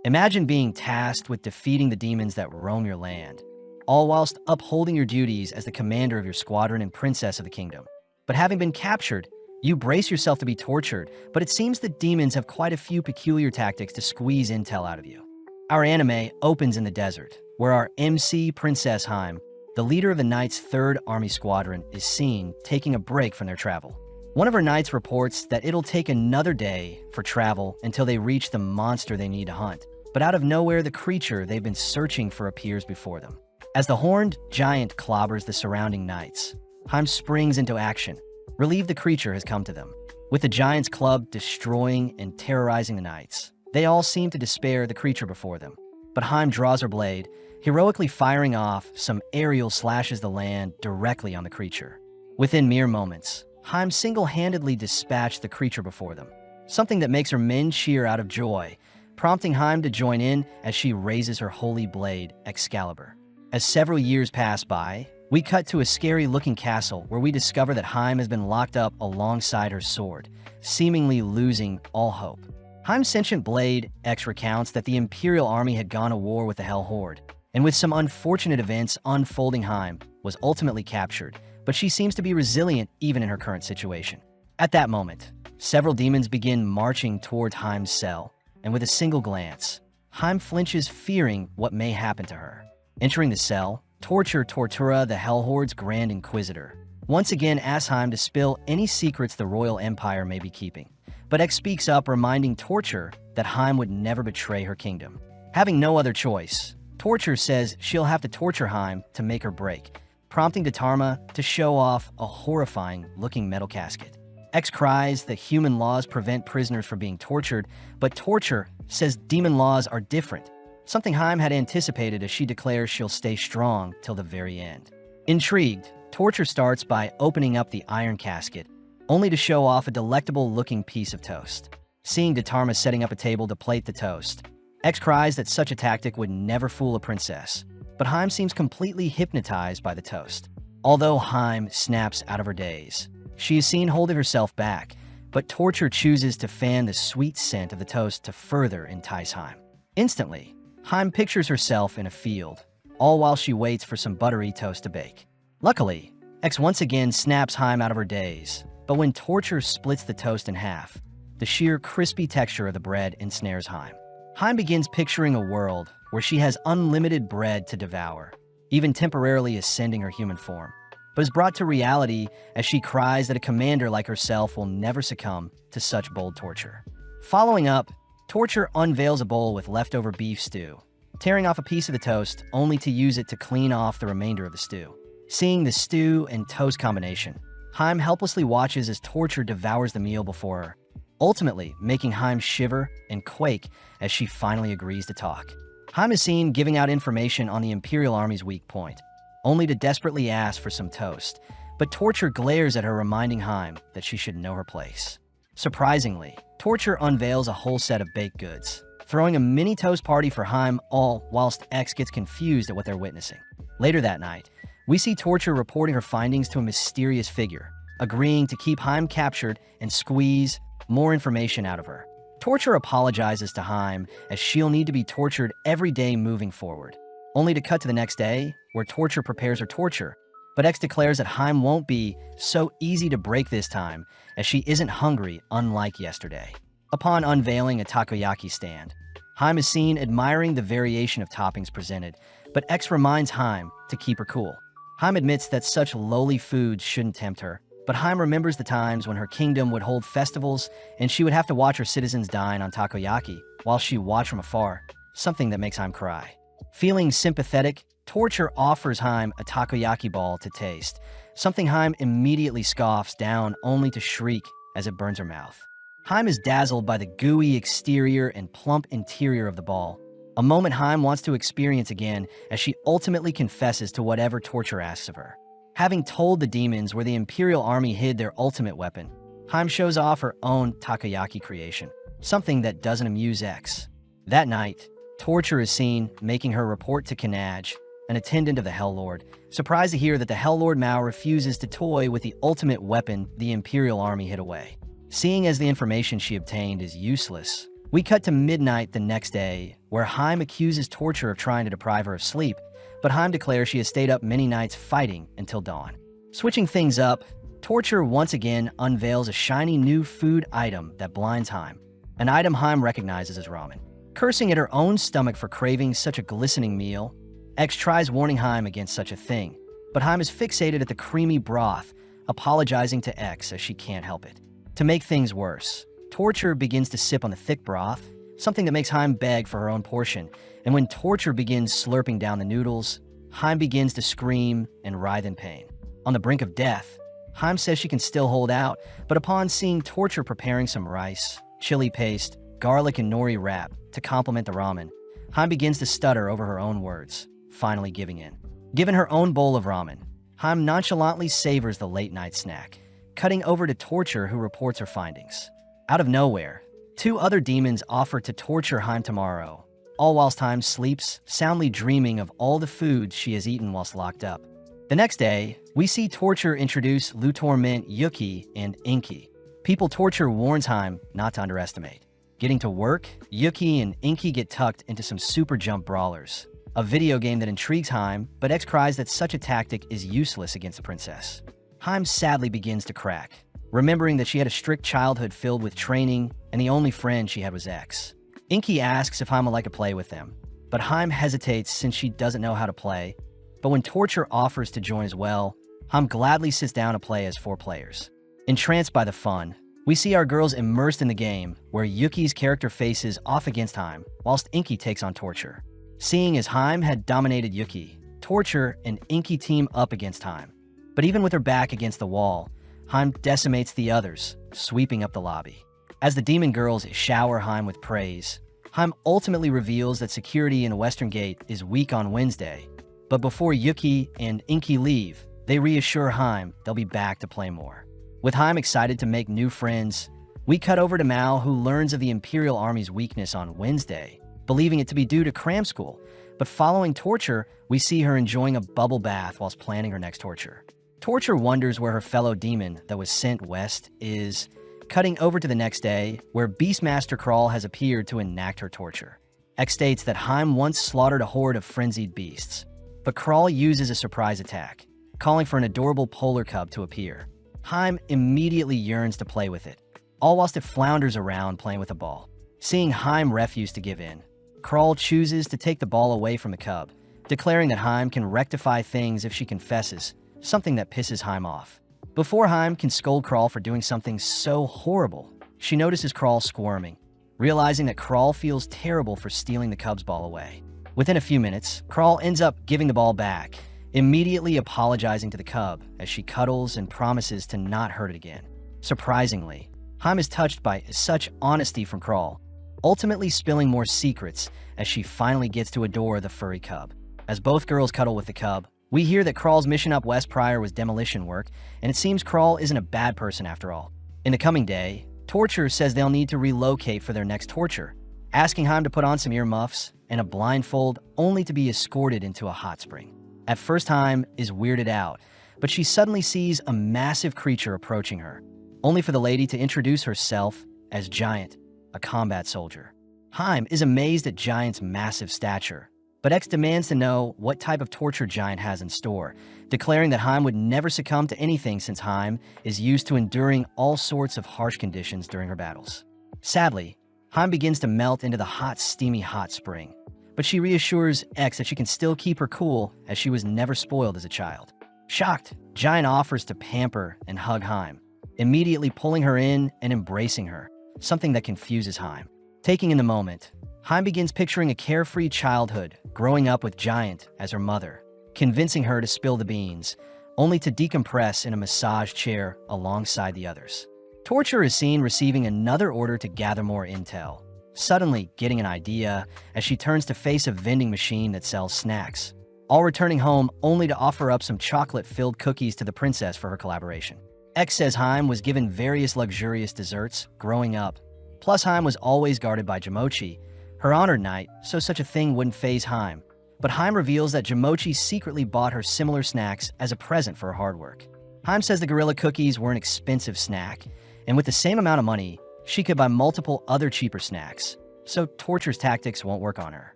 Imagine being tasked with defeating the demons that roam your land, all whilst upholding your duties as the commander of your squadron and princess of the kingdom. But having been captured, you brace yourself to be tortured, but it seems the demons have quite a few peculiar tactics to squeeze intel out of you. Our anime opens in the desert, where our MC, Princess Heim, the leader of the Knight's 3rd Army Squadron, is seen taking a break from their travel. One of her knights reports that it'll take another day for travel until they reach the monster they need to hunt, but out of nowhere the creature they've been searching for appears before them. As the horned giant clobbers the surrounding knights, Heim springs into action. Relieved the creature has come to them, with the giant's club destroying and terrorizing the knights. They all seem to despair the creature before them, but Heim draws her blade, heroically firing off some aerial slashes the land directly on the creature. Within mere moments, Heim single-handedly dispatched the creature before them, something that makes her men cheer out of joy, prompting Heim to join in as she raises her holy blade, Excalibur. As several years pass by, we cut to a scary-looking castle where we discover that Heim has been locked up alongside her sword, seemingly losing all hope. Heim's sentient blade, X recounts that the Imperial Army had gone to war with the Hell Horde, and with some unfortunate events unfolding, Heim was ultimately captured, but she seems to be resilient even in her current situation. At that moment, several demons begin marching towards Heim's cell, and with a single glance, Heim flinches, fearing what may happen to her. Entering the cell, Tortura, the Hell Horde's Grand Inquisitor, once again asks Heim to spill any secrets the Royal Empire may be keeping. But X speaks up, reminding Torture that Heim would never betray her kingdom. Having no other choice, Torture says she'll have to torture Heim to make her break, prompting Datarma to show off a horrifying-looking metal casket. X cries that human laws prevent prisoners from being tortured, but Torture says demon laws are different, something Heim had anticipated as she declares she'll stay strong till the very end. Intrigued, Torture starts by opening up the iron casket, only to show off a delectable-looking piece of toast. Seeing Datarma setting up a table to plate the toast, X cries that such a tactic would never fool a princess, but Heim seems completely hypnotized by the toast. Although Heim snaps out of her daze, she is seen holding herself back, but Torture chooses to fan the sweet scent of the toast to further entice Heim. Instantly, Heim pictures herself in a field, all while she waits for some buttery toast to bake. Luckily, X once again snaps Heim out of her daze, but when Torture splits the toast in half, the sheer crispy texture of the bread ensnares Heim. Heim begins picturing a world where she has unlimited bread to devour, even temporarily ascending her human form, but is brought to reality as she cries that a commander like herself will never succumb to such bold torture. Following up, Torture unveils a bowl with leftover beef stew, tearing off a piece of the toast only to use it to clean off the remainder of the stew. Seeing the stew and toast combination, Heim helplessly watches as Torture devours the meal before her, ultimately making Heim shiver and quake as she finally agrees to talk. Heim is seen giving out information on the Imperial Army's weak point, only to desperately ask for some toast, but Torture glares at her, reminding Heim that she should know her place. Surprisingly, Torture unveils a whole set of baked goods, throwing a mini toast party for Heim, all whilst X gets confused at what they're witnessing. Later that night, we see Torture reporting her findings to a mysterious figure, agreeing to keep Heim captured and squeeze more information out of her. Torture apologizes to Heim as she'll need to be tortured every day moving forward, only to cut to the next day where Torture prepares her torture, but X declares that Heim won't be so easy to break this time as she isn't hungry unlike yesterday. Upon unveiling a takoyaki stand, Heim is seen admiring the variation of toppings presented, but X reminds Heim to keep her cool. Heim admits that such lowly foods shouldn't tempt her, but Heim remembers the times when her kingdom would hold festivals and she would have to watch her citizens dine on takoyaki while she watched from afar, something that makes Heim cry. Feeling sympathetic, Torture offers Heim a takoyaki ball to taste, something Heim immediately scoffs down only to shriek as it burns her mouth. Heim is dazzled by the gooey exterior and plump interior of the ball, a moment Heim wants to experience again as she ultimately confesses to whatever Torture asks of her. Having told the demons where the Imperial Army hid their ultimate weapon, Heim shows off her own takoyaki creation, something that doesn't amuse X. That night, Torture is seen making her report to Kanaj, an attendant of the Hell Lord, surprised to hear that the Hell Lord Mao refuses to toy with the ultimate weapon the Imperial Army hid away. Seeing as the information she obtained is useless, We cut to midnight the next day, where Haim accuses Torture of trying to deprive her of sleep, but Haim declares she has stayed up many nights fighting until dawn. Switching things up, Torture once again unveils a shiny new food item that blinds Haim, an item Haim recognizes as ramen. Cursing at her own stomach for craving such a glistening meal, X tries warning Haim against such a thing, but Haim is fixated at the creamy broth, apologizing to X as she can't help it. To make things worse, Torture begins to sip on the thick broth, something that makes Haim beg for her own portion, and when Torture begins slurping down the noodles, Haim begins to scream and writhe in pain. On the brink of death, Haim says she can still hold out, but upon seeing Torture preparing some rice, chili paste, garlic and nori wrap to complement the ramen, Haim begins to stutter over her own words, finally giving in. Given her own bowl of ramen, Haim nonchalantly savors the late-night snack, cutting over to Torture, who reports her findings. Out of nowhere, two other demons offer to torture Haim tomorrow, all whilst Haim sleeps, soundly dreaming of all the foods she has eaten whilst locked up. The next day, we see Torture introduce Lutorment, Yuki, and Inky. People Torture warns Haim not to underestimate. Getting to work, Yuki and Inky get tucked into some super jump brawlers, a video game that intrigues Haim, but X cries that such a tactic is useless against the princess. Haim sadly begins to crack, remembering that she had a strict childhood filled with training, and the only friend she had was X. Inky asks if Haim would like to play with them, but Haim hesitates since she doesn't know how to play. But when Torture offers to join as well, Haim gladly sits down to play as 4 players. Entranced by the fun, we see our girls immersed in the game, where Yuki's character faces off against Haim, whilst Inky takes on Torture. Seeing as Haim had dominated Yuki, Torture and Inky team up against Haim. But even with her back against the wall, Haim decimates the others, sweeping up the lobby. As the demon girls shower Haim with praise, Haim ultimately reveals that security in Western Gate is weak on Wednesday, but before Yuki and Inky leave, they reassure Haim they'll be back to play more. With Haim excited to make new friends, we cut over to Mao, who learns of the Imperial Army's weakness on Wednesday, believing it to be due to cram school, but following Torture, we see her enjoying a bubble bath whilst planning her next torture. Torture wonders where her fellow demon that was sent west is, cutting over to the next day, where Beastmaster Crawl has appeared to enact her torture. X states that Haim once slaughtered a horde of frenzied beasts, but Crawl uses a surprise attack, calling for an adorable polar cub to appear. Haim immediately yearns to play with it, all whilst it flounders around playing with a ball. Seeing Haim refuse to give in, Crawl chooses to take the ball away from the cub, declaring that Haim can rectify things if she confesses, something that pisses Haim off. Before Haim can scold Crawl for doing something so horrible, she notices Crawl squirming, realizing that Crawl feels terrible for stealing the cub's ball away. Within a few minutes, Crawl ends up giving the ball back, immediately apologizing to the cub as she cuddles and promises to not hurt it again. Surprisingly, Haim is touched by such honesty from Crawl, ultimately spilling more secrets as she finally gets to adore the furry cub. As both girls cuddle with the cub, we hear that Crawl's mission up west prior was demolition work, and it seems Crawl isn't a bad person after all. In the coming day, Torture says they'll need to relocate for their next torture, asking Haim to put on some earmuffs and a blindfold only to be escorted into a hot spring. At first, Haim is weirded out, but she suddenly sees a massive creature approaching her, only for the lady to introduce herself as Giant, a combat soldier. Haim is amazed at Giant's massive stature, but X demands to know what type of torture Giant has in store, declaring that Haim would never succumb to anything since Haim is used to enduring all sorts of harsh conditions during her battles. Sadly, Haim begins to melt into the hot, steamy hot spring, but she reassures X that she can still keep her cool as she was never spoiled as a child. Shocked, Giant offers to pamper and hug Haim, immediately pulling her in and embracing her, something that confuses Haim. Taking in the moment, Haim begins picturing a carefree childhood, growing up with Giant as her mother, convincing her to spill the beans, only to decompress in a massage chair alongside the others. Torture is seen receiving another order to gather more intel, suddenly getting an idea as she turns to face a vending machine that sells snacks, all returning home only to offer up some chocolate-filled cookies to the princess for her collaboration. X says Haim was given various luxurious desserts growing up, plus Haim was always guarded by Jamochi, her honored knight, so such a thing wouldn't faze Haim. But Haim reveals that Jamochi secretly bought her similar snacks as a present for her hard work. Haim says the gorilla cookies were an expensive snack, and with the same amount of money, she could buy multiple other cheaper snacks, so Torture's tactics won't work on her.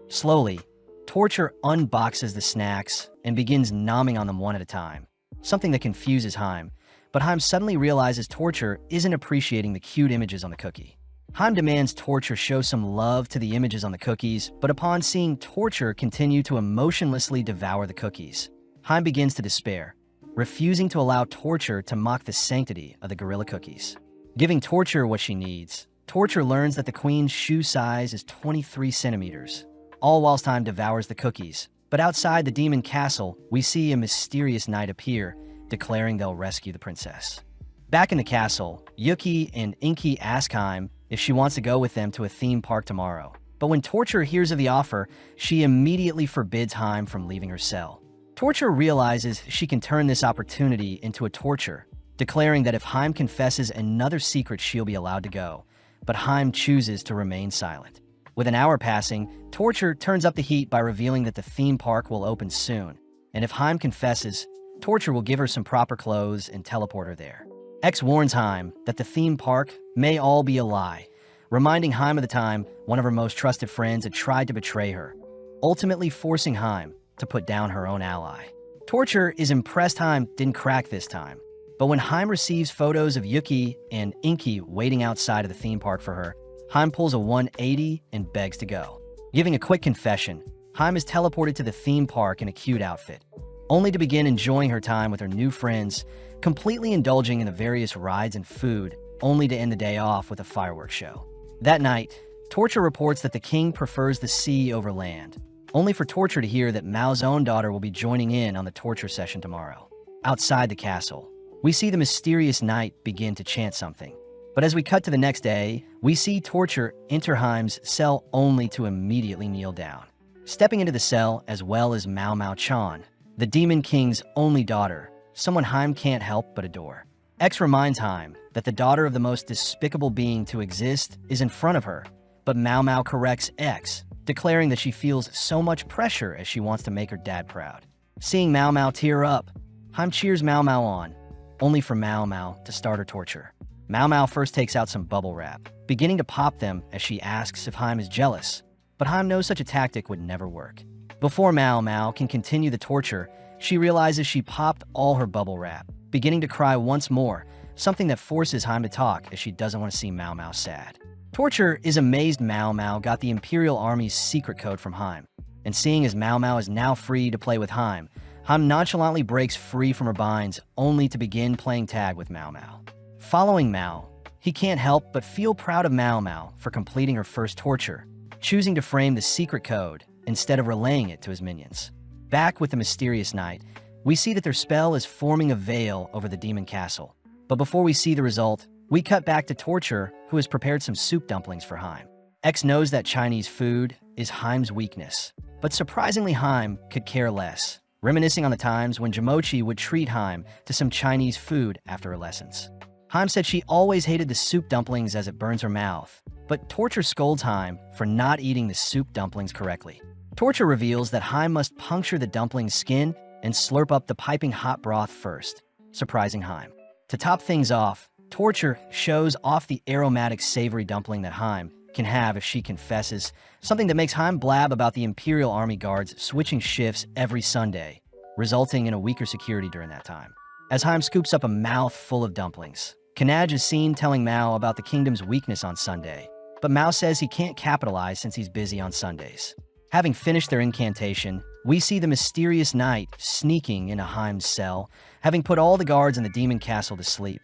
Slowly, Torture unboxes the snacks and begins nomming on them one at a time, something that confuses Haim, but Haim suddenly realizes Torture isn't appreciating the cute images on the cookie. Haim demands Torture show some love to the images on the cookies, but upon seeing Torture continue to emotionlessly devour the cookies, Haim begins to despair, refusing to allow Torture to mock the sanctity of the gorilla cookies. Giving Torture what she needs, Torture learns that the queen's shoe size is 23 centimeters, all whilst Haim devours the cookies. But outside the demon castle, we see a mysterious knight appear, declaring they'll rescue the princess. Back in the castle, Yuki and Inky ask Haim if she wants to go with them to a theme park tomorrow. But when Torture hears of the offer, she immediately forbids Haim from leaving her cell. Torture realizes she can turn this opportunity into a torture, declaring that if Haim confesses another secret, she'll be allowed to go. But Haim chooses to remain silent. With an hour passing, Torture turns up the heat by revealing that the theme park will open soon. And if Haim confesses, Torture will give her some proper clothes and teleport her there. X warns Haim that the theme park may all be a lie, reminding Haim of the time one of her most trusted friends had tried to betray her, ultimately forcing Haim to put down her own ally. Torture is impressed Haim didn't crack this time, but when Haim receives photos of Yuki and Inky waiting outside of the theme park for her, Haim pulls a 180 and begs to go. Giving a quick confession, Haim is teleported to the theme park in a cute outfit, only to begin enjoying her time with her new friends, completely indulging in the various rides and food, only to end the day off with a fireworks show. That night, Torture reports that the king prefers the sea over land, only for Torture to hear that Mao's own daughter will be joining in on the torture session tomorrow. Outside the castle, we see the mysterious knight begin to chant something. But as we cut to the next day, we see Torture enter Haim's cell only to immediately kneel down, stepping into the cell as well as Mao Mao Chan, the Demon King's only daughter, someone Haim can't help but adore. X reminds Haim that the daughter of the most despicable being to exist is in front of her, but Mao Mao corrects X, declaring that she feels so much pressure as she wants to make her dad proud. Seeing Mao Mao tear up, Haim cheers Mao Mao on, only for Mao Mao to start her torture. Mao Mao first takes out some bubble wrap, beginning to pop them as she asks if Haim is jealous, but Haim knows such a tactic would never work. Before Mao Mao can continue the torture, she realizes she popped all her bubble wrap, beginning to cry once more, something that forces Haim to talk as she doesn't want to see Mao Mao sad. Torture is amazed Mao Mao got the Imperial Army's secret code from Haim, and seeing as Mao Mao is now free to play with Haim, Haim nonchalantly breaks free from her binds only to begin playing tag with Mao Mao. Following Mao, he can't help but feel proud of Mao Mao for completing her first torture, choosing to frame the secret code instead of relaying it to his minions. Back with the mysterious knight, we see that their spell is forming a veil over the demon castle. But before we see the result, we cut back to Torture, who has prepared some soup dumplings for Haim. X knows that Chinese food is Haim's weakness, but surprisingly Haim could care less, reminiscing on the times when Jamochi would treat Haim to some Chinese food after her lessons. Haim said she always hated the soup dumplings as it burns her mouth, but Torture scolds Haim for not eating the soup dumplings correctly. Torture reveals that Haim must puncture the dumpling's skin and slurp up the piping hot broth first, surprising Haim. To top things off, Torture shows off the aromatic savory dumpling that Haim can have if she confesses, something that makes Haim blab about the Imperial Army guards switching shifts every Sunday, resulting in a weaker security during that time. As Haim scoops up a mouth full of dumplings, Kanaj is seen telling Mao about the kingdom's weakness on Sunday, but Mao says he can't capitalize since he's busy on Sundays. Having finished their incantation, we see the mysterious knight sneaking into Haim's cell, having put all the guards in the demon castle to sleep,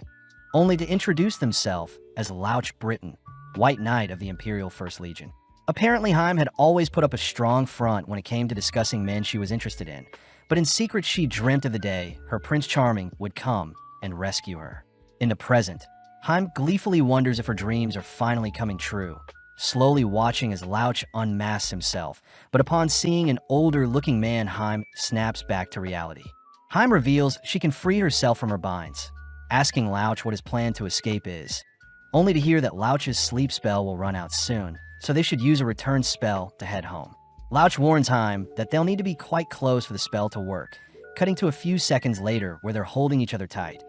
only to introduce themselves as Louch Britain, White Knight of the Imperial First Legion. Apparently Haim had always put up a strong front when it came to discussing men she was interested in, but in secret she dreamt of the day her Prince Charming would come and rescue her. In the present, Haim gleefully wonders if her dreams are finally coming true, slowly watching as Louch unmasks himself, but upon seeing an older-looking man, Haim snaps back to reality. Haim reveals she can free herself from her binds, asking Louch what his plan to escape is, only to hear that Louch's sleep spell will run out soon, so they should use a return spell to head home. Louch warns Haim that they'll need to be quite close for the spell to work, cutting to a few seconds later where they're holding each other tight,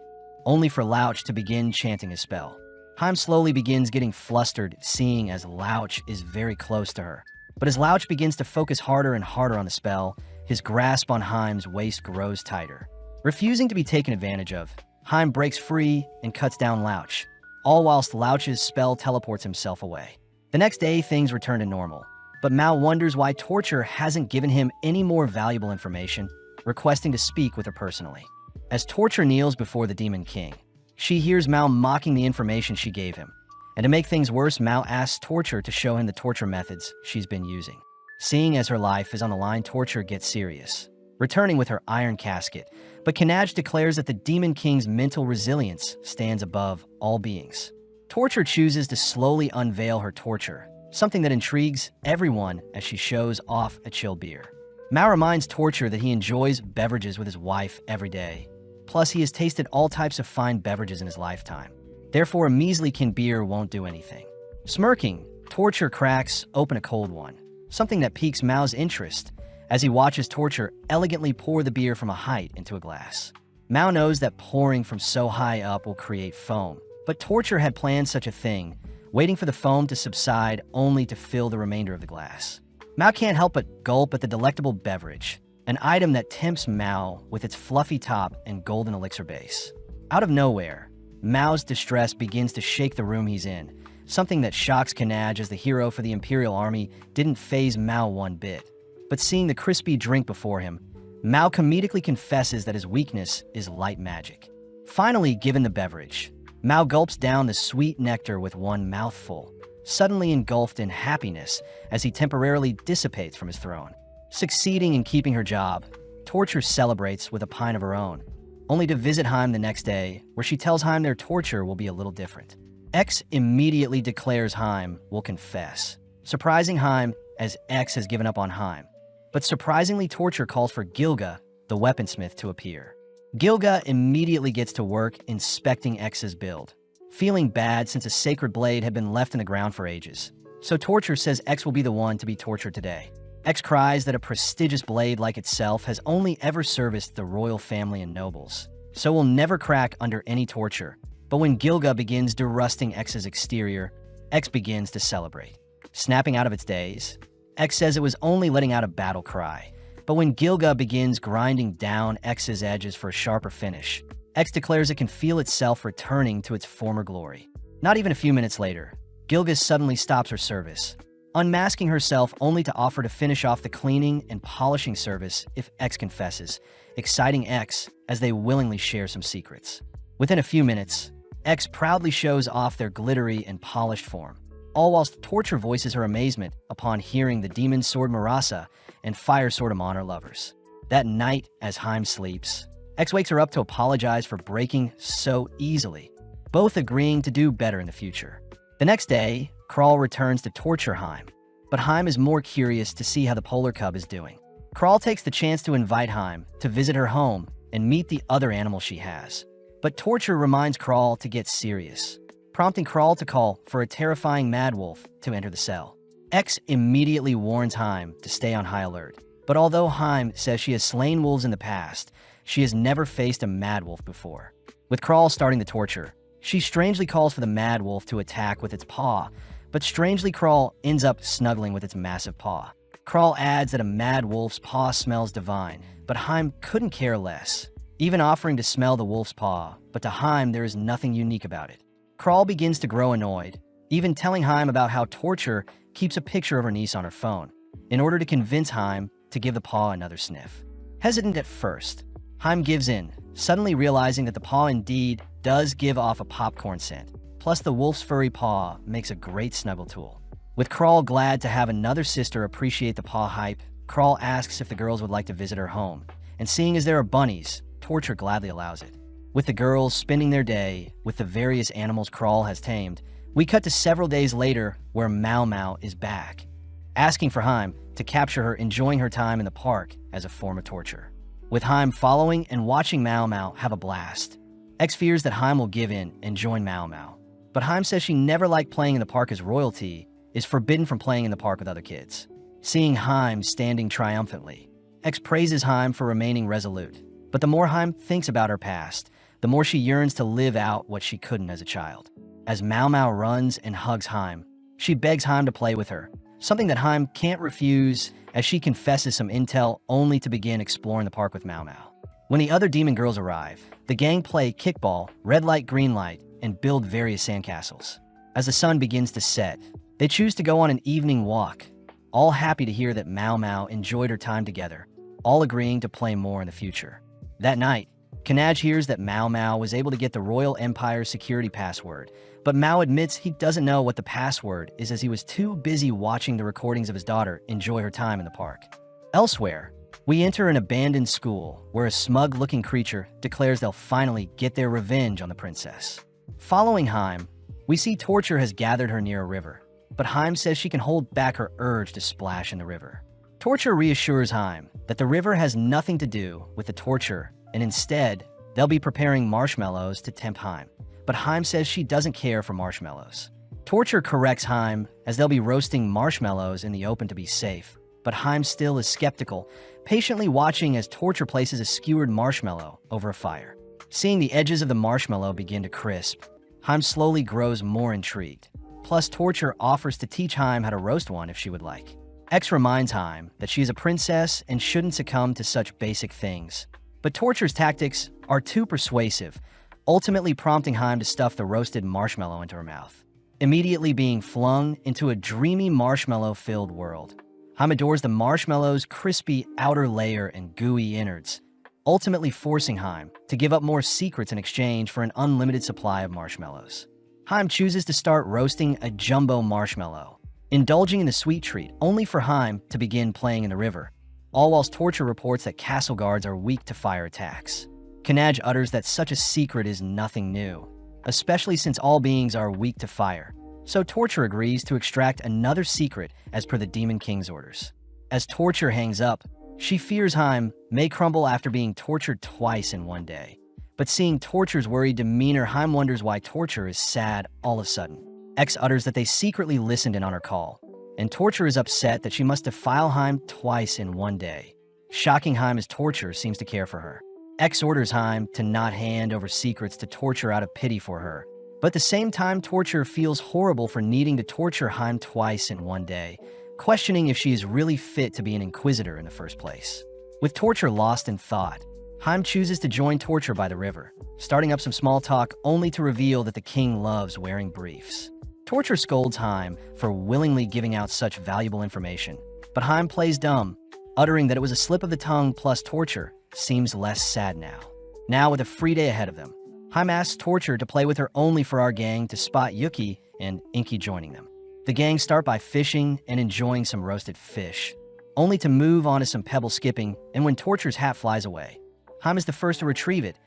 only for Louch to begin chanting his spell. Haim slowly begins getting flustered, seeing as Louch is very close to her. But as Louch begins to focus harder and harder on the spell, his grasp on Haim's waist grows tighter. Refusing to be taken advantage of, Haim breaks free and cuts down Louch, all whilst Louch's spell teleports himself away. The next day, things return to normal, but Mao wonders why Torture hasn't given him any more valuable information, requesting to speak with her personally. As Torture kneels before the Demon King, she hears Mao mocking the information she gave him. And to make things worse, Mao asks Torture to show him the torture methods she's been using. Seeing as her life is on the line, Torture gets serious, returning with her iron casket, but Kanaj declares that the Demon King's mental resilience stands above all beings. Torture chooses to slowly unveil her torture, something that intrigues everyone as she shows off a chill beer. Mao reminds Torture that he enjoys beverages with his wife every day. Plus, he has tasted all types of fine beverages in his lifetime. Therefore, a measly can beer won't do anything. Smirking, Torture cracks open a cold one, something that piques Mao's interest as he watches Torture elegantly pour the beer from a height into a glass. Mao knows that pouring from so high up will create foam, but Torture had planned such a thing, waiting for the foam to subside only to fill the remainder of the glass. Mao can't help but gulp at the delectable beverage, an item that tempts Mao with its fluffy top and golden elixir base. Out of nowhere, Mao's distress begins to shake the room he's in, something that shocks Kanaj as the hero for the Imperial Army didn't faze Mao one bit. But seeing the crispy drink before him, Mao comedically confesses that his weakness is light magic. Finally given the beverage, Mao gulps down the sweet nectar with one mouthful, suddenly engulfed in happiness as he temporarily dissipates from his throne. Succeeding in keeping her job, Torture celebrates with a pint of her own, only to visit Haim the next day, where she tells Haim their torture will be a little different. X immediately declares Haim will confess, surprising Haim as X has given up on Haim. But surprisingly, Torture calls for Gilga, the weaponsmith, to appear. Gilga immediately gets to work inspecting X's build, feeling bad since a sacred blade had been left in the ground for ages. So Torture says X will be the one to be tortured today. X cries that a prestigious blade like itself has only ever serviced the royal family and nobles, so will never crack under any torture. But when Gilga begins derusting X's exterior, X begins to celebrate. Snapping out of its daze, X says it was only letting out a battle cry. But when Gilga begins grinding down X's edges for a sharper finish, X declares it can feel itself returning to its former glory. Not even a few minutes later, Gilga suddenly stops her service, unmasking herself only to offer to finish off the cleaning and polishing service if X confesses, exciting X as they willingly share some secrets. Within a few minutes, X proudly shows off their glittery and polished form, all whilst Torture voices her amazement upon hearing the Demon Sword Marasa and Fire Sword Amon are lovers. That night, as Haim sleeps, X wakes her up to apologize for breaking so easily, both agreeing to do better in the future. The next day, Kral returns to torture Haim, but Haim is more curious to see how the polar cub is doing. Kral takes the chance to invite Haim to visit her home and meet the other animals she has, but Torture reminds Kral to get serious, prompting Kral to call for a terrifying mad wolf to enter the cell. X immediately warns Haim to stay on high alert, but although Haim says she has slain wolves in the past, she has never faced a mad wolf before. With Kral starting the torture, she strangely calls for the mad wolf to attack with its paw, but strangely Kral ends up snuggling with its massive paw. Kral adds that a mad wolf's paw smells divine, but Haim couldn't care less, even offering to smell the wolf's paw, but to Haim there is nothing unique about it. Kral begins to grow annoyed, even telling Haim about how Torture keeps a picture of her niece on her phone, in order to convince Haim to give the paw another sniff. Hesitant at first, Haim gives in, suddenly realizing that the paw indeed does give off a popcorn scent. Plus, the wolf's furry paw makes a great snuggle tool. With Kral glad to have another sister appreciate the paw hype, Kral asks if the girls would like to visit her home, and seeing as there are bunnies, Torture gladly allows it. With the girls spending their day with the various animals Kral has tamed, we cut to several days later where Mau Mau is back, asking for Haim to capture her enjoying her time in the park as a form of torture. With Haim following and watching Mau Mau have a blast, X fears that Haim will give in and join Mau Mau. But Haim says she never liked playing in the park as royalty, is forbidden from playing in the park with other kids. Seeing Haim standing triumphantly, X praises Haim for remaining resolute. But the more Haim thinks about her past, the more she yearns to live out what she couldn't as a child. As Mau Mau runs and hugs Heim, she begs Heim to play with her, something that Heim can't refuse as she confesses some intel only to begin exploring the park with Mau Mau. When the other demon girls arrive, the gang play kickball, red light, green light, and build various sandcastles. As the sun begins to set, they choose to go on an evening walk, all happy to hear that Mau Mau enjoyed her time together, all agreeing to play more in the future. That night, Kanaj hears that Mau Mau was able to get the Royal Empire's security password, but Mau admits he doesn't know what the password is as he was too busy watching the recordings of his daughter enjoy her time in the park. Elsewhere, we enter an abandoned school where a smug-looking creature declares they'll finally get their revenge on the princess. Following Heim, we see Torture has gathered her near a river, but Heim says she can hold back her urge to splash in the river. Torture reassures Heim that the river has nothing to do with the torture, and instead, they'll be preparing marshmallows to tempt Heim. But Heim says she doesn't care for marshmallows. Torture corrects Heim as they'll be roasting marshmallows in the open to be safe, but Heim still is skeptical, patiently watching as Torture places a skewered marshmallow over a fire. Seeing the edges of the marshmallow begin to crisp, Heim slowly grows more intrigued. Plus, Torture offers to teach Heim how to roast one if she would like. X reminds Heim that she is a princess and shouldn't succumb to such basic things. But Torture's tactics are too persuasive, ultimately prompting Heim to stuff the roasted marshmallow into her mouth, immediately being flung into a dreamy marshmallow-filled world. Heim adores the marshmallow's crispy outer layer and gooey innards, ultimately forcing Heim to give up more secrets in exchange for an unlimited supply of marshmallows. Heim chooses to start roasting a jumbo marshmallow, indulging in the sweet treat only for Heim to begin playing in the river, all whilst Torture reports that castle guards are weak to fire attacks. Kanaj utters that such a secret is nothing new, especially since all beings are weak to fire, so Torture agrees to extract another secret as per the Demon King's orders. As Torture hangs up, she fears Heim may crumble after being tortured twice in one day. But seeing Torture's worried demeanor, Heim wonders why Torture is sad all of a sudden. X utters that they secretly listened in on her call, and Torture is upset that she must defile Heim twice in one day. Shocking Heim as Torture seems to care for her. X orders Heim to not hand over secrets to Torture out of pity for her, but at the same time Torture feels horrible for needing to torture Heim twice in one day, questioning if she is really fit to be an Inquisitor in the first place. With Torture lost in thought, Heim chooses to join Torture by the river, starting up some small talk only to reveal that the king loves wearing briefs. Torture scolds Heim for willingly giving out such valuable information, but Heim plays dumb, uttering that it was a slip of the tongue, plus Torture seems less sad now. Now with a free day ahead of them, Heim asks Torture to play with her only for our gang to spot Yuki and Inky joining them. The gang start by fishing and enjoying some roasted fish, only to move on to some pebble skipping, and when Torture's hat flies away, Heim is the first to retrieve it,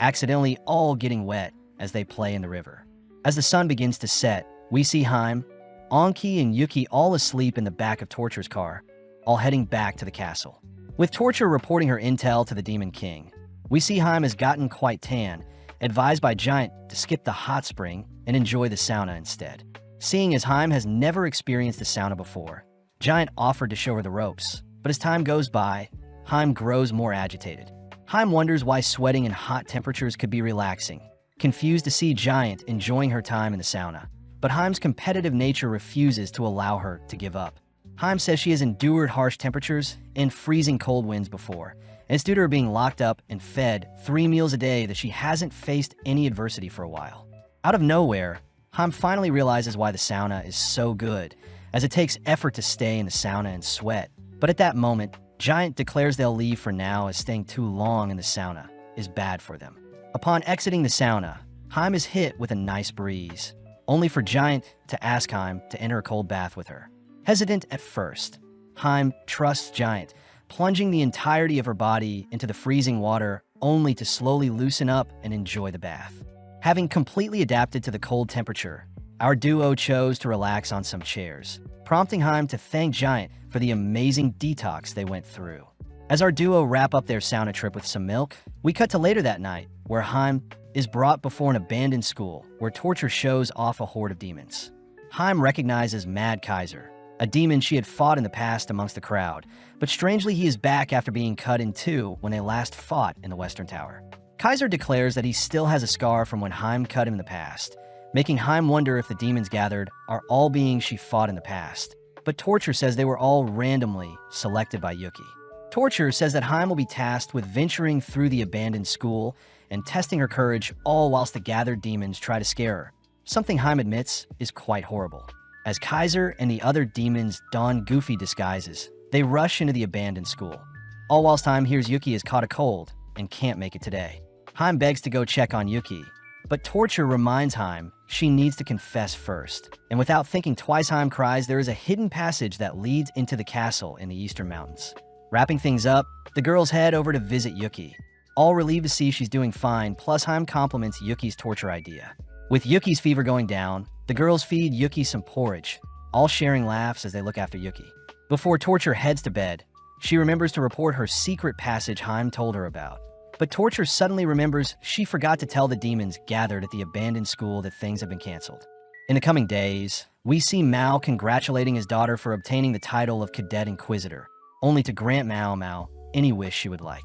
accidentally all getting wet as they play in the river. As the sun begins to set, we see Heim, Anki, and Yuki all asleep in the back of Torture's car, all heading back to the castle. With Torture reporting her intel to the Demon King, we see Heim has gotten quite tan, advised by Giant to skip the hot spring and enjoy the sauna instead. Seeing as Heim has never experienced the sauna before, Giant offered to show her the ropes, but as time goes by, Heim grows more agitated. Heim wonders why sweating in hot temperatures could be relaxing, confused to see Giant enjoying her time in the sauna. But Heim's competitive nature refuses to allow her to give up. Heim says she has endured harsh temperatures and freezing cold winds before, and it's due to her being locked up and fed 3 meals a day that she hasn't faced any adversity for a while. Out of nowhere, Heim finally realizes why the sauna is so good, as it takes effort to stay in the sauna and sweat. But at that moment, Giant declares they'll leave for now as staying too long in the sauna is bad for them. Upon exiting the sauna, Heim is hit with a nice breeze, only for Giant to ask Heim to enter a cold bath with her. Hesitant at first, Heim trusts Giant, plunging the entirety of her body into the freezing water only to slowly loosen up and enjoy the bath. Having completely adapted to the cold temperature, our duo chose to relax on some chairs, prompting Heim to thank Giant for the amazing detox they went through. As our duo wrap up their sauna trip with some milk, we cut to later that night, where Heim is brought before an abandoned school where Torture shows off a horde of demons. Heim recognizes Mad Kaiser, a demon she had fought in the past amongst the crowd, but strangely he is back after being cut in two when they last fought in the Western Tower. Kaiser declares that he still has a scar from when Heim cut him in the past, making Heim wonder if the demons gathered are all beings she fought in the past. But Torture says they were all randomly selected by Yuki. Torture says that Heim will be tasked with venturing through the abandoned school and testing her courage, all whilst the gathered demons try to scare her. Something Heim admits is quite horrible. As Kaiser and the other demons don goofy disguises, they rush into the abandoned school. All whilst Heim hears Yuki has caught a cold and can't make it today. Heim begs to go check on Yuki, but Torture reminds Heim she needs to confess first. And without thinking twice, Heim cries there is a hidden passage that leads into the castle in the Eastern Mountains. Wrapping things up, the girls head over to visit Yuki, all relieved to see she's doing fine, plus Heim compliments Yuki's torture idea. With Yuki's fever going down, the girls feed Yuki some porridge, all sharing laughs as they look after Yuki. Before Torture heads to bed, she remembers to report her secret passage Heim told her about. But Torture suddenly remembers she forgot to tell the demons gathered at the abandoned school that things have been canceled. In the coming days, we see Mao congratulating his daughter for obtaining the title of Cadet Inquisitor, only to grant Mao Mao any wish she would like.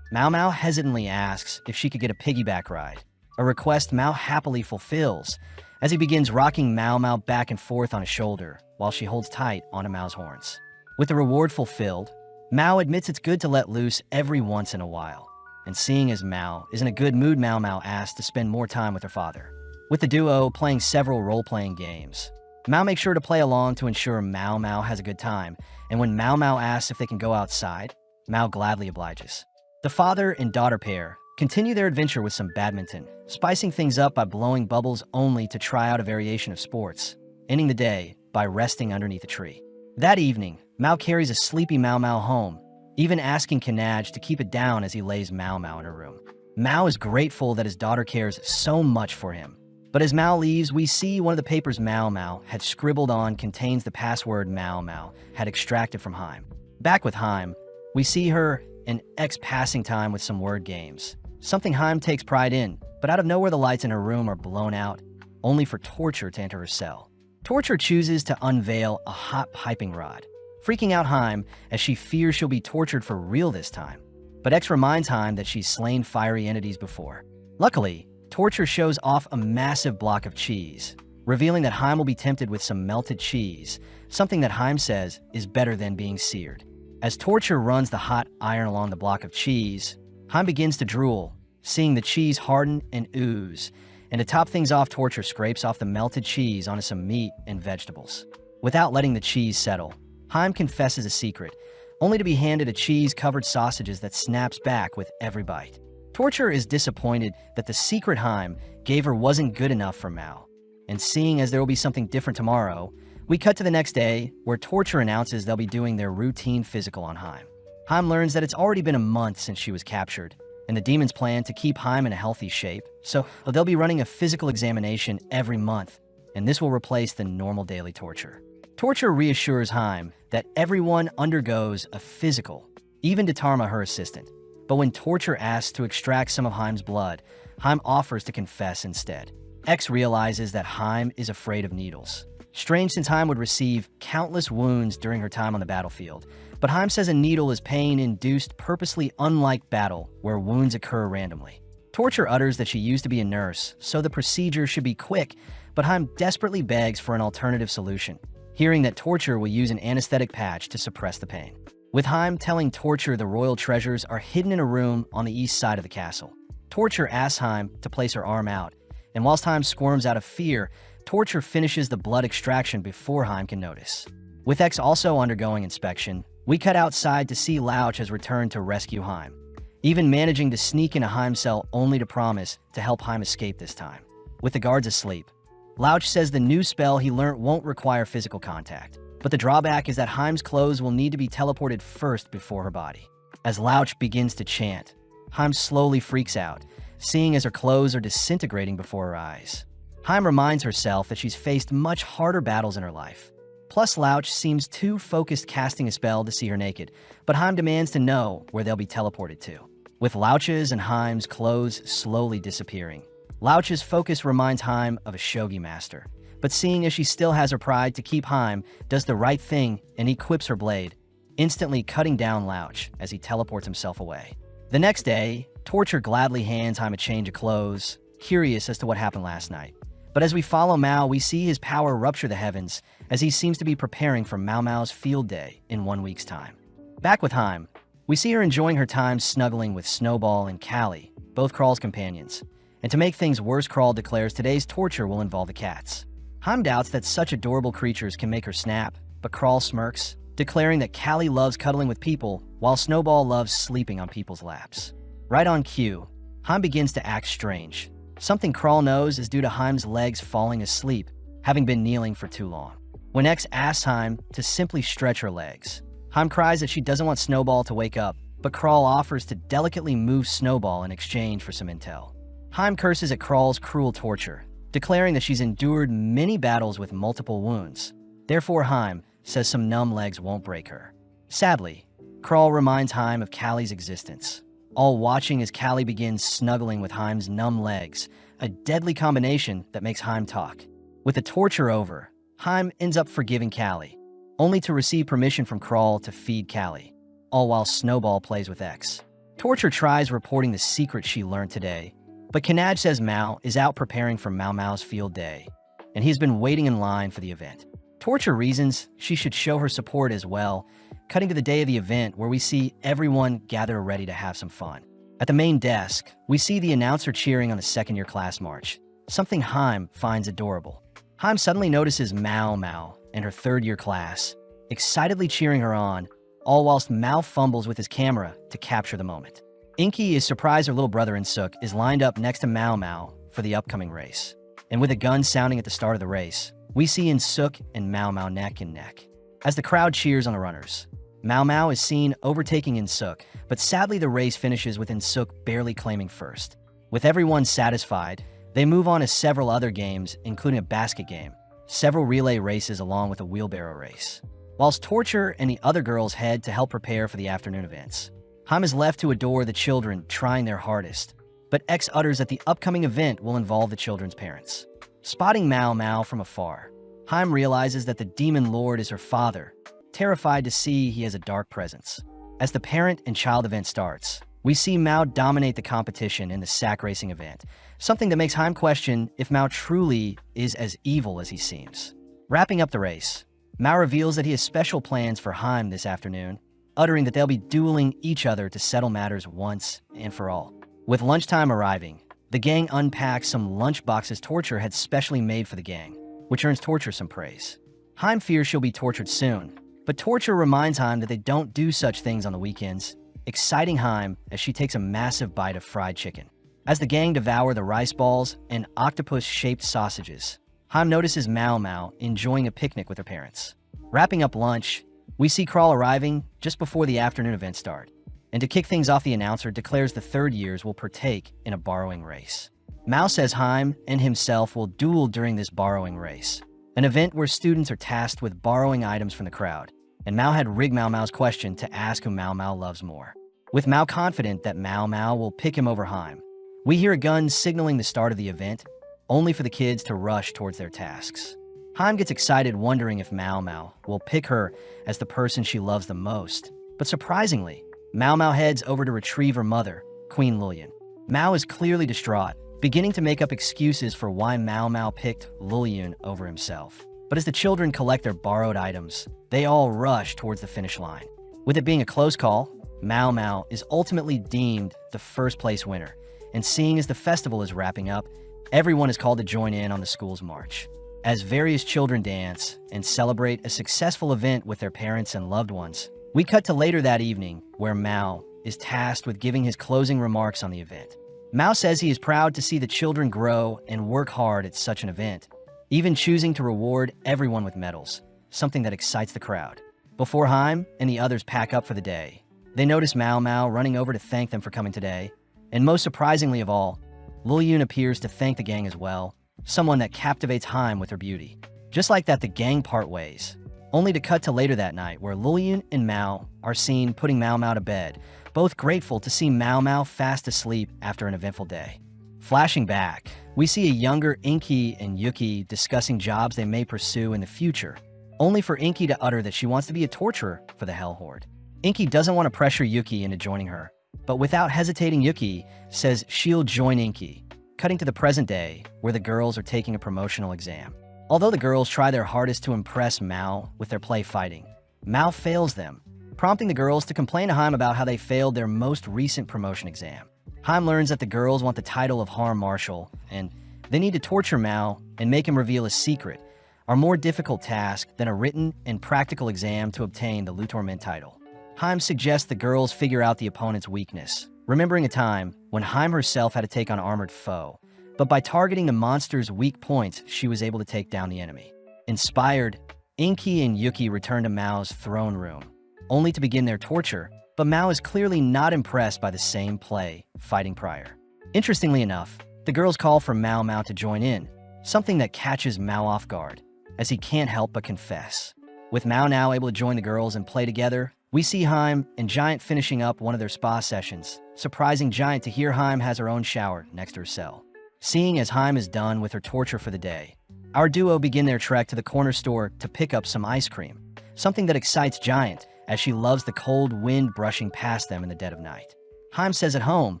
Mao Mao hesitantly asks if she could get a piggyback ride, a request Mao happily fulfills as he begins rocking Mao Mao back and forth on his shoulder while she holds tight onto Mao's horns. With the reward fulfilled, Mao admits it's good to let loose every once in a while. And seeing as Mao is in a good mood, Mao Mao asks to spend more time with her father. With the duo playing several role-playing games, Mao makes sure to play along to ensure Mao Mao has a good time, and when Mao Mao asks if they can go outside, Mao gladly obliges. The father and daughter pair continue their adventure with some badminton, spicing things up by blowing bubbles only to try out a variation of sports, ending the day by resting underneath a tree. That evening, Mao carries a sleepy Mao Mao home, even asking Kanaj to keep it down as he lays Mao Mao in her room. Mao is grateful that his daughter cares so much for him. But as Mao leaves, we see one of the papers Mao Mao had scribbled on contains the password Mao Mao had extracted from Heim. Back with Heim, we see her and X passing time with some word games. Something Heim takes pride in, but out of nowhere the lights in her room are blown out, only for Torture to enter her cell. Torture chooses to unveil a hot piping rod, freaking out Heim as she fears she'll be tortured for real this time. But X reminds Heim that she's slain fiery entities before. Luckily, Torture shows off a massive block of cheese, revealing that Heim will be tempted with some melted cheese, something that Heim says is better than being seared. As Torture runs the hot iron along the block of cheese, Heim begins to drool, seeing the cheese harden and ooze, and to top things off, Torture scrapes off the melted cheese onto some meat and vegetables. Without letting the cheese settle, Heim confesses a secret, only to be handed a cheese-covered sausages that snaps back with every bite. Torture is disappointed that the secret Heim gave her wasn't good enough for Mao, and seeing as there will be something different tomorrow, we cut to the next day, where Torture announces they'll be doing their routine physical on Heim. Heim learns that it's already been a month since she was captured, and the demons plan to keep Heim in a healthy shape, so they'll be running a physical examination every month, and this will replace the normal daily torture. Torture reassures Heim that everyone undergoes a physical, even Datarma, her assistant. But when Torture asks to extract some of Heim's blood, Heim offers to confess instead. X realizes that Heim is afraid of needles. Strange, since Heim would receive countless wounds during her time on the battlefield, but Heim says a needle is pain-induced, purposely unlike battle, where wounds occur randomly. Torture utters that she used to be a nurse, so the procedure should be quick, but Heim desperately begs for an alternative solution, hearing that Torture will use an anesthetic patch to suppress the pain. With Heim telling Torture the royal treasures are hidden in a room on the east side of the castle. Torture asks Heim to place her arm out, and whilst Heim squirms out of fear, Torture finishes the blood extraction before Heim can notice. With X also undergoing inspection, we cut outside to see Lauch has returned to rescue Heim, even managing to sneak into Heim's cell only to promise to help Heim escape this time. With the guards asleep, Lauch says the new spell he learnt won't require physical contact, but the drawback is that Heim's clothes will need to be teleported first before her body. As Lauch begins to chant, Heim slowly freaks out, seeing as her clothes are disintegrating before her eyes. Heim reminds herself that she's faced much harder battles in her life. Plus, Lauch seems too focused casting a spell to see her naked, but Heim demands to know where they'll be teleported to. With Lauch's and Heim's clothes slowly disappearing, Lauch's focus reminds Heim of a shogi master, but seeing as she still has her pride to keep Heim, does the right thing and equips her blade, instantly cutting down Lauch as he teleports himself away. The next day, Torture gladly hands Heim a change of clothes, curious as to what happened last night. But as we follow Mao, we see his power rupture the heavens as he seems to be preparing for Mao Mao's field day in 1 week's time. Back with Haim, we see her enjoying her time snuggling with Snowball and Callie, both Crawl's companions. And to make things worse, Crawl declares today's torture will involve the cats. Haim doubts that such adorable creatures can make her snap, but Crawl smirks, declaring that Callie loves cuddling with people while Snowball loves sleeping on people's laps. Right on cue, Haim begins to act strange. Something Crawl knows is due to Haim's legs falling asleep, having been kneeling for too long. When X asks Haim to simply stretch her legs, Haim cries that she doesn't want Snowball to wake up, but Crawl offers to delicately move Snowball in exchange for some intel. Haim curses at Crawl's cruel torture, declaring that she's endured many battles with multiple wounds. Therefore, Haim says some numb legs won't break her. Sadly, Crawl reminds Haim of Callie's existence, all watching as Callie begins snuggling with Haim's numb legs, a deadly combination that makes Haim talk. With the torture over, Haim ends up forgiving Callie, only to receive permission from Crawl to feed Callie, all while Snowball plays with X. Torture tries reporting the secret she learned today, but Kanaj says Mao is out preparing for Mao Mao's field day, and he's been waiting in line for the event. Torture reasons she should show her support as well, cutting to the day of the event where we see everyone gather ready to have some fun. At the main desk, we see the announcer cheering on the second-year class march, something Haim finds adorable. Haim suddenly notices Mao and her third-year class, excitedly cheering her on, all whilst Mao fumbles with his camera to capture the moment. Inky is surprised her little brother Insuk is lined up next to Mao for the upcoming race. And with a gun sounding at the start of the race, we see Insuk and Mao neck and neck. As the crowd cheers on the runners, Mao is seen overtaking Insuk, but sadly the race finishes with Insuk barely claiming first. With everyone satisfied, they move on to several other games, including a basket game, several relay races along with a wheelbarrow race. Whilst Torture and the other girls head to help prepare for the afternoon events, Haim is left to adore the children trying their hardest, but X utters that the upcoming event will involve the children's parents. Spotting Mao from afar, Haim realizes that the Demon Lord is her father, terrified to see he has a dark presence. As the parent and child event starts, we see Mao dominate the competition in the sack racing event, something that makes Haim question if Mao truly is as evil as he seems. Wrapping up the race, Mao reveals that he has special plans for Haim this afternoon, uttering that they'll be dueling each other to settle matters once and for all. With lunchtime arriving, the gang unpacks some lunch boxes Torture had specially made for the gang, which earns Torture some praise. Haim fears she'll be tortured soon, but Torture reminds Haim that they don't do such things on the weekends, exciting Haim as she takes a massive bite of fried chicken. As the gang devour the rice balls and octopus-shaped sausages, Haim notices Mao enjoying a picnic with her parents. Wrapping up lunch, we see Crawl arriving just before the afternoon events start, and to kick things off, the announcer declares the third years will partake in a borrowing race. Mao says Haim and himself will duel during this borrowing race, an event where students are tasked with borrowing items from the crowd, and Mao had rigged Mao's question to ask who Mao loves more. With Mao confident that Mao will pick him over Haim, we hear a gun signaling the start of the event, only for the kids to rush towards their tasks. Haim gets excited, wondering if Mao will pick her as the person she loves the most, but surprisingly, Mao heads over to retrieve her mother, Queen Lillian. Mao is clearly distraught, beginning to make up excuses for why Mao picked Lillian over himself. But as the children collect their borrowed items, they all rush towards the finish line. With it being a close call, Mao is ultimately deemed the first-place winner, and seeing as the festival is wrapping up, everyone is called to join in on the school's march. As various children dance and celebrate a successful event with their parents and loved ones, we cut to later that evening, where Mao is tasked with giving his closing remarks on the event. Mao says he is proud to see the children grow and work hard at such an event, even choosing to reward everyone with medals, something that excites the crowd. Before Haim and the others pack up for the day, they notice Mao running over to thank them for coming today, and most surprisingly of all, Lillian appears to thank the gang as well, someone that captivates Haim with her beauty. Just like that, the gang part ways, only to cut to later that night where Lillian and Mao are seen putting Mao to bed, both grateful to see Mao fast asleep after an eventful day. Flashing back, we see a younger Inky and Yuki discussing jobs they may pursue in the future, only for Inky to utter that she wants to be a torturer for the Hell Horde. Inky doesn't want to pressure Yuki into joining her, but without hesitating, Yuki says she'll join Inky, Cutting to the present day, where the girls are taking a promotional exam. Although the girls try their hardest to impress Mao with their play fighting, Mao fails them, prompting the girls to complain to Haim about how they failed their most recent promotion exam. Haim learns that the girls want the title of Harem Marshal, and they need to torture Mao and make him reveal a secret, a more difficult task than a written and practical exam to obtain the Lutorment title. Haim suggests the girls figure out the opponent's weakness, remembering a time when Haim herself had to take on an armored foe, but by targeting the monster's weak points, she was able to take down the enemy. Inspired, Inky and Yuki return to Mao's throne room, only to begin their torture, but Mao is clearly not impressed by the same play fighting prior. Interestingly enough, the girls call for Mao to join in, something that catches Mao off guard, as he can't help but confess. With Mao now able to join the girls and play together, we see Haim and Giant finishing up one of their spa sessions, surprising Giant to hear Haim has her own shower next to her cell. Seeing as Haim is done with her torture for the day, our duo begin their trek to the corner store to pick up some ice cream, something that excites Giant as she loves the cold wind brushing past them in the dead of night. Haim says at home,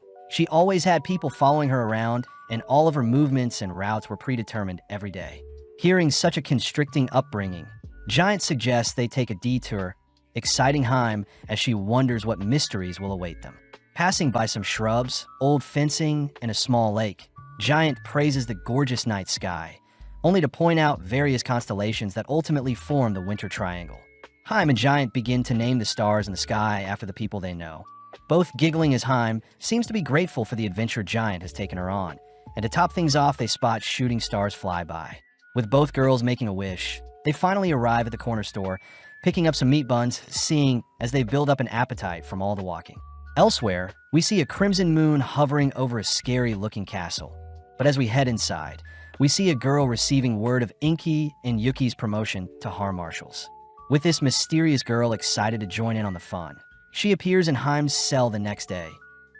she always had people following her around and all of her movements and routes were predetermined every day. Hearing such a constricting upbringing, Giant suggests they take a detour, exciting Haim as she wonders what mysteries will await them. Passing by some shrubs, old fencing, and a small lake, Giant praises the gorgeous night sky, only to point out various constellations that ultimately form the Winter Triangle. Haim and Giant begin to name the stars in the sky after the people they know, both giggling as Haim seems to be grateful for the adventure Giant has taken her on, and to top things off they spot shooting stars fly by. With both girls making a wish, they finally arrive at the corner store, picking up some meat buns, seeing as they build up an appetite from all the walking. Elsewhere, we see a crimson moon hovering over a scary-looking castle. But as we head inside, we see a girl receiving word of Inky and Yuki's promotion to Harem Marshals. With this mysterious girl excited to join in on the fun, she appears in Haim's cell the next day,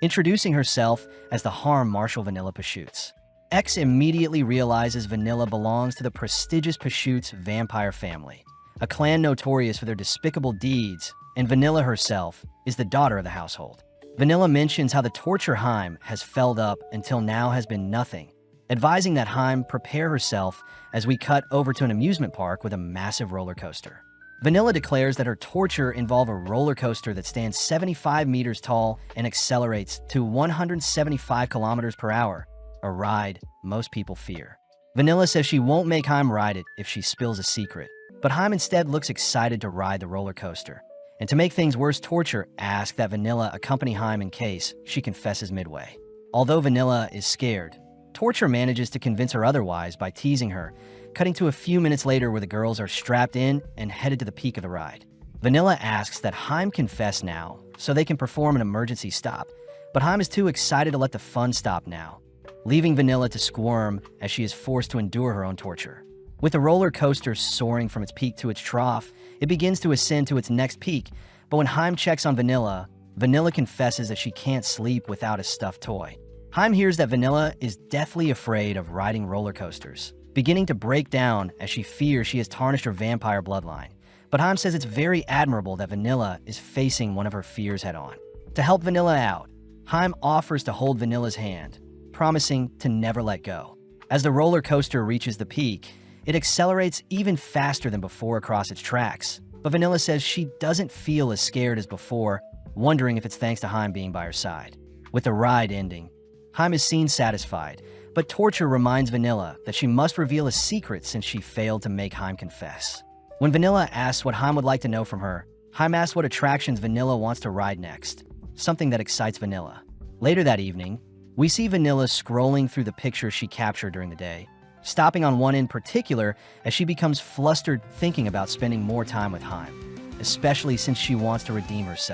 introducing herself as the Harem Marshal Vanilla Pashoots. X immediately realizes Vanilla belongs to the prestigious Pashoots vampire family, a clan notorious for their despicable deeds, and Vanilla herself is the daughter of the household. Vanilla mentions how the torture Haim has felled up until now has been nothing, advising that Haim prepare herself as we cut over to an amusement park with a massive roller coaster. Vanilla declares that her torture involves a roller coaster that stands 75 meters tall and accelerates to 175 kilometers per hour, a ride most people fear. Vanilla says she won't make Haim ride it if she spills a secret, but Haim instead looks excited to ride the roller coaster. And to make things worse, Torture asks that Vanilla accompany Haim in case she confesses midway. Although Vanilla is scared, Torture manages to convince her otherwise by teasing her, cutting to a few minutes later where the girls are strapped in and headed to the peak of the ride. Vanilla asks that Haim confess now so they can perform an emergency stop, but Haim is too excited to let the fun stop now, leaving Vanilla to squirm as she is forced to endure her own torture. With the roller coaster soaring from its peak to its trough, it begins to ascend to its next peak, but when Haim checks on Vanilla, Vanilla confesses that she can't sleep without a stuffed toy. Haim hears that Vanilla is deathly afraid of riding roller coasters, beginning to break down as she fears she has tarnished her vampire bloodline. But Haim says it's very admirable that Vanilla is facing one of her fears head-on. To help Vanilla out, Haim offers to hold Vanilla's hand, promising to never let go. As the roller coaster reaches the peak, it accelerates even faster than before across its tracks, but Vanilla says she doesn't feel as scared as before, wondering if it's thanks to Haim being by her side. With the ride ending, Haim is seen satisfied, but Torture reminds Vanilla that she must reveal a secret since she failed to make Haim confess. When Vanilla asks what Haim would like to know from her, Haim asks what attractions Vanilla wants to ride next, something that excites Vanilla. Later that evening, we see Vanilla scrolling through the pictures she captured during the day, stopping on one in particular as she becomes flustered thinking about spending more time with Haim, especially since she wants to redeem herself.